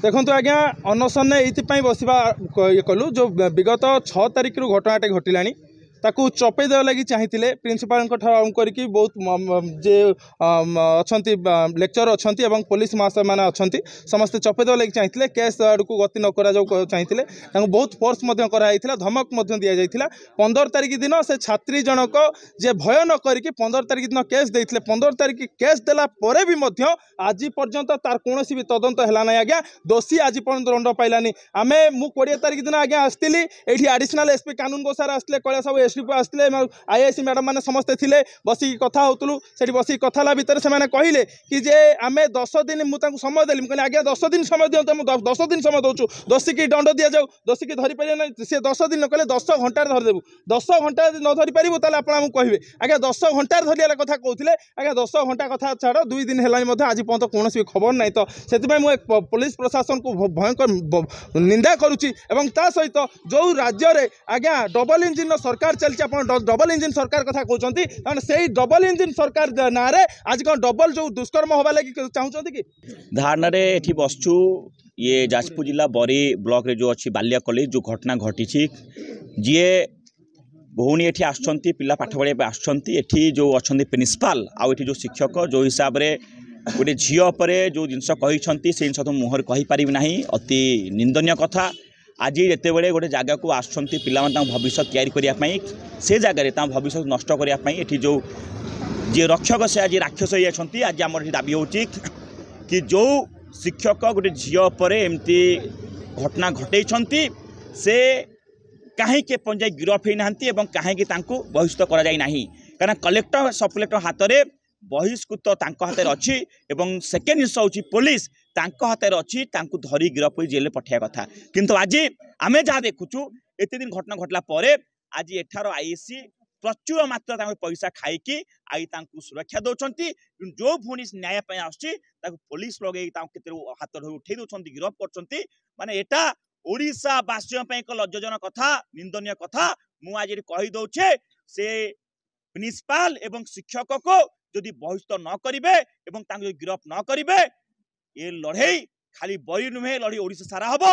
देखो आज्ञा अनशन ये बसवा ये कलु जो विगत 6 तारिख रु घटनाटे घटला ताकू चपे देवा लगी चाहिए प्रिंसिपाल करके बहुत जे अच्छा लेक्चर अच्छा पुलिस महाशय मैंने अच्छा समस्ते चपे देवा लगी चाहिए केस आड़ को गति न करा चाहिए बहुत फोर्स कराई धमक दि जाता 15 तारिख दिन से छात्री जनक जे भय न करके 15 तारिख दिन केस देते 15 तारिख केस देला परे भी आज पर्यंत तार कौन भी तदंत है ना आज्ञा दोषी आज पर्यंत दंड पाइलानी आमे मु 20 तारिख दिन आज्ञा आसती ये एडिशनल एसपी कानून गोसार आसते कैलाश बाबू एसडीपी आसते आईआईसी मैडम मैंने समस्ते थे बसिक कथा होतलु से बसिक कथा भितर से कहले कि जे आम 10 दिन मुझे समय देली कहली आज्ञा 10 दिन समय दिखाँ 10 दिन समय दूँ दोषी की दंड दि जाऊ दोषी की धरी पारे ना सी 10 दिन न कहले 10 घंटे धरदेबू 10 घंटा न धरी पारू ताले आपको कहे आज्ञा 10 घंटे धरिया कथा कहते आज्ञा 10 घंटा कथा छाड़ 2 दिन है आज पर्यंत कौन भी खबर ना तो से मुझे पुलिस प्रशासन को भयंकर निंदा करुच्ची सहित जो राज्य में आज्ञा डबल इंजिन सरकार चलती डबल इंजिन सरकार कथा कहते से डबल इंजिन सरकार ना आज कौन डबल जो दुष्कर्म हवा लगी चाहते कि धारणा ये बसचु ये जाजपुर जिला बरी ब्लॉक रे जो अच्छी बालिया कॉलेज जो घटना घटी जी भौणी ये आसुँच पिला पाठ पढ़ाई आसुँच जो अच्छा प्रिंसिपाल आउ जो शिक्षक जो हिसाब से गोटे झील पर जो जिनस कहते से जिन मुहर कहीपर ना अति निंदनीय कथा आज जिते बड़े गोटे जगह को आसुँच पिला भविष्य या से जगह भविष्य नष्ट करने जो जी रक्षक से आज राक्षस होती आज आम दाबी हो कि जो शिक्षक गोटे झील पर एमती घटना घटे से कहीं पंजाय गिरफ होना कहीं बहिष्कृत करा कलेक्टर सब कलेक्टर हाथ में बहिष्कृत हाथ में अच्छी सेकेंड जिस हूँ पुलिस हाथ में अच्छी धरी गिरफ हो जेल पठाया कथा किंतु आज आम जहाँ देखुचु एत दिन घटना घटला आज एठार आईसी प्रचुर मात्रा पैसा खाई आई सुरक्षा दौरान जो भूणी न्याय पुलिस लगे हाथ उठे दौरान गिरफ कर माने एटा ओडिशा वासियों एक लज्जाजनक कथा निंदनीय कथा मुझे कही दौचे से प्रिंसिपाल एवं शिक्षक को जदि बहिष्कृत न करेंगे गिरफ न करेंगे ये लड़े खाली बरी नुहे लड़े ओडिशा सारा हम